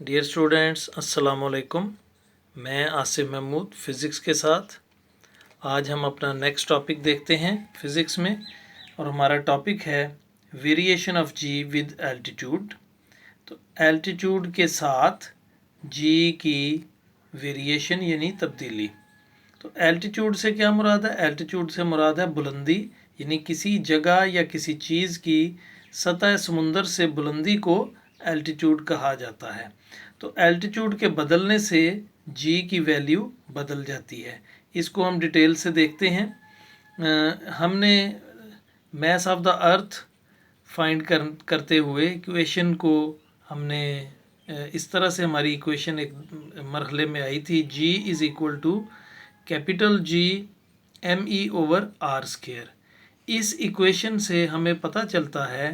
Dear students, अस्सलाम वालेकुम। मैं आसिफ महमूद फ़िज़िक्स के साथ। आज हम अपना नेक्स्ट टॉपिक देखते हैं फ़िज़िक्स में, और हमारा टॉपिक है variation of g with altitude. तो एल्टीट्यूड के साथ जी की वेरिएशन यानी तब्दीली। तो एल्टीट्यूड से क्या मुराद है? एल्टीट्यूड से मुराद है बुलंदी, यानी किसी जगह या किसी चीज़ की सतह समुंदर से बुलंदी को एल्टीट्यूड कहा जाता है। तो एल्टीट्यूड के बदलने से जी की वैल्यू बदल जाती है। इसको हम डिटेल से देखते हैं। हमने mess of the earth find करते हुए इक्वेशन को हमने इस तरह से हमारी इक्वेशन एक मरहले में आई थी, g is equal to capital G M E over R square. इस इक्वेशन से हमें पता चलता है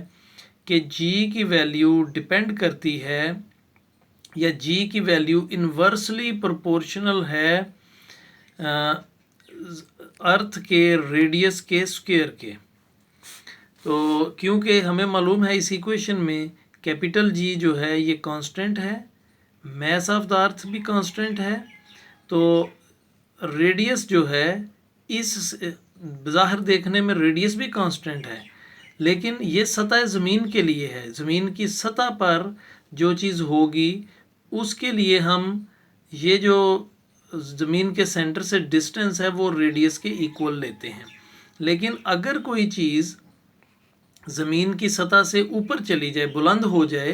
कि जी की वैल्यू डिपेंड करती है, या जी की वैल्यू इन्वर्सली प्रोपोर्शनल है अर्थ के रेडियस के स्क्वायर के। तो क्योंकि हमें मालूम है इस इक्वेशन में कैपिटल जी जो है ये कांस्टेंट है, मैस ऑफ द अर्थ भी कांस्टेंट है, तो रेडियस जो है इस बाहर देखने में रेडियस भी कांस्टेंट है, लेकिन ये सतह ज़मीन के लिए है। ज़मीन की सतह पर जो चीज़ होगी उसके लिए हम ये जो ज़मीन के सेंटर से डिस्टेंस है वो रेडियस के इक्वल लेते हैं। लेकिन अगर कोई चीज़ ज़मीन की सतह से ऊपर चली जाए, बुलंद हो जाए,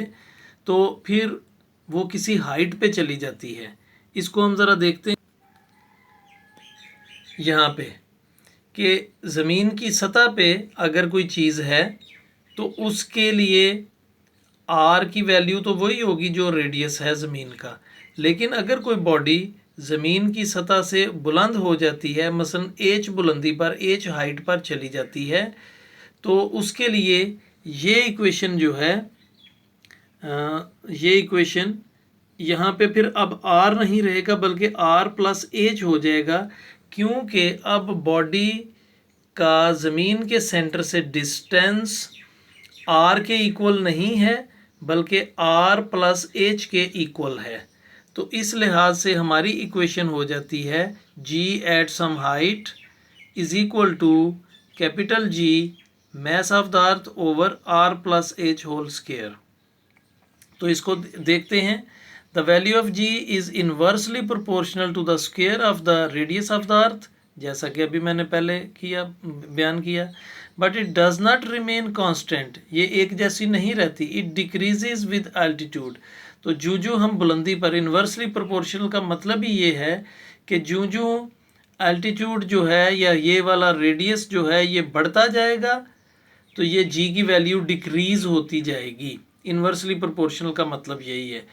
तो फिर वो किसी हाइट पे चली जाती है। इसको हम ज़रा देखते हैं यहाँ पे कि ज़मीन की सतह पे अगर कोई चीज़ है तो उसके लिए आर की वैल्यू तो वही होगी जो रेडियस है ज़मीन का। लेकिन अगर कोई बॉडी ज़मीन की सतह से बुलंद हो जाती है, मसलन एच बुलंदी पर, एच हाइट पर चली जाती है, तो उसके लिए ये इक्वेशन जो है ये इक्वेशन यहाँ पे फिर अब आर नहीं रहेगा बल्कि आर प्लस एच हो जाएगा, क्योंकि अब बॉडी का ज़मीन के सेंटर से डिस्टेंस आर के इक्वल नहीं है बल्कि आर प्लस एच के इक्वल है। तो इस लिहाज से हमारी इक्वेशन हो जाती है g at some height is equal to capital G mass of the earth over R plus H whole square. तो इसको देखते हैं। The value of g is inversely proportional to the square of the radius of the earth, जैसा कि अभी मैंने पहले बयान किया। But it does not remain constant, ये एक जैसी नहीं रहती। It decreases with altitude. तो जो हम बुलंदी पर, इन्वर्सली प्रोपोर्शनल का मतलब ही ये है कि जो एल्टीट्यूड जो है या ये वाला रेडियस जो है ये बढ़ता जाएगा तो ये जी की वैल्यू डिक्रीज़ होती जाएगी। इन्वर्सली प्रोपोर्शनल का मतलब यही है।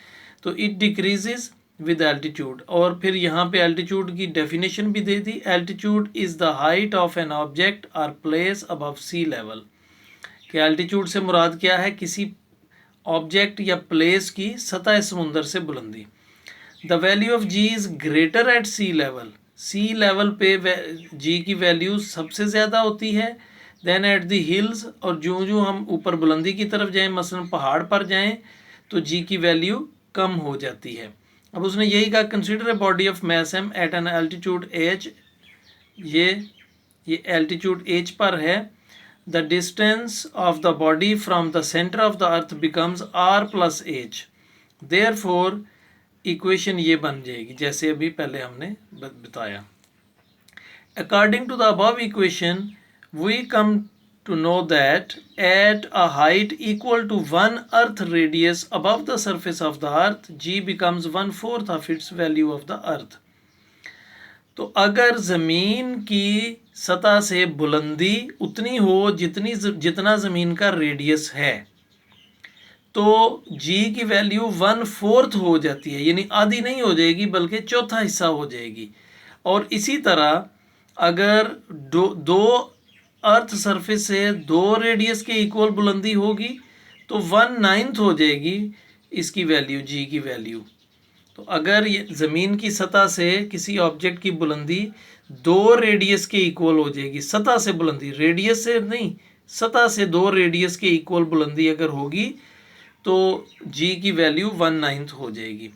तो इट डिक्रीजेज विद एल्टीट्यूड। और फिर यहाँ पे एल्टीट्यूड की डेफिनेशन भी दे दी। Altitude is the height of an object और प्लेस अबव सी लेवल। कि एल्टीट्यूड से मुराद क्या है? किसी ऑब्जेक्ट या प्लेस की सतह समुंदर से बुलंदी। The value of g is greater eight C level. C level पे जी की वैल्यू सबसे ज़्यादा होती है देन एट दी हिल्स। और जो हम ऊपर बुलंदी की तरफ जाएं, मसलन पहाड़ पर जाएं, तो जी की वैल्यू कम हो जाती है। अब उसने यही कहा, consider a body of mass m at an altitude h. ये एल्टीट्यूड एच पर है। The distance of the body from the centre of the earth becomes R plus h. Therefore equation ये बन जाएगी जैसे अभी पहले हमने बताया। According to the above equation we come to know that at a height equal to 1 earth radius above the surface of the earth, g becomes 1/4 of its value of the earth. तो अगर ज़मीन की सतह से बुलंदी उतनी हो जितना ज़मीन का रेडियस है, तो जी की वैल्यू 1/4 हो जाती है, यानी आधी नहीं हो जाएगी बल्कि चौथा हिस्सा हो जाएगी। और इसी तरह अगर दो अर्थ सरफेस से 2 रेडियस के इक्वल बुलंदी होगी तो 1/9 हो जाएगी इसकी वैल्यू, जी की वैल्यू। तो अगर ये ज़मीन की सतह से किसी ऑब्जेक्ट की बुलंदी 2 रेडियस के इक्वल हो जाएगी, सतह से बुलंदी, रेडियस से नहीं, सतह से 2 रेडियस के इक्वल बुलंदी अगर होगी, तो g की वैल्यू 1/9 हो जाएगी।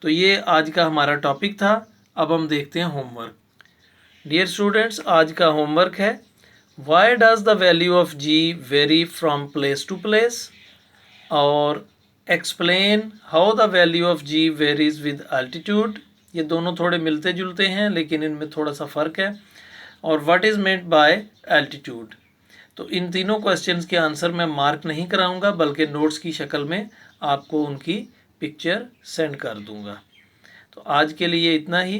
तो ये आज का हमारा टॉपिक था। अब हम देखते हैं होमवर्क। डियर स्टूडेंट्स, आज का होमवर्क है why does the value of g vary from place to place, और explain how the value of g varies with altitude. ये दोनों थोड़े मिलते जुलते हैं लेकिन इनमें थोड़ा सा फ़र्क है। और what is meant by altitude. तो इन तीनों क्वेश्चंस के आंसर मैं मार्क नहीं कराऊंगा बल्कि नोट्स की शक्ल में आपको उनकी पिक्चर सेंड कर दूंगा। तो आज के लिए इतना ही।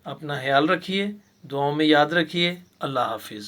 अपना ख्याल रखिए, दुआओं में याद रखिए। अल्लाह हाफिज़।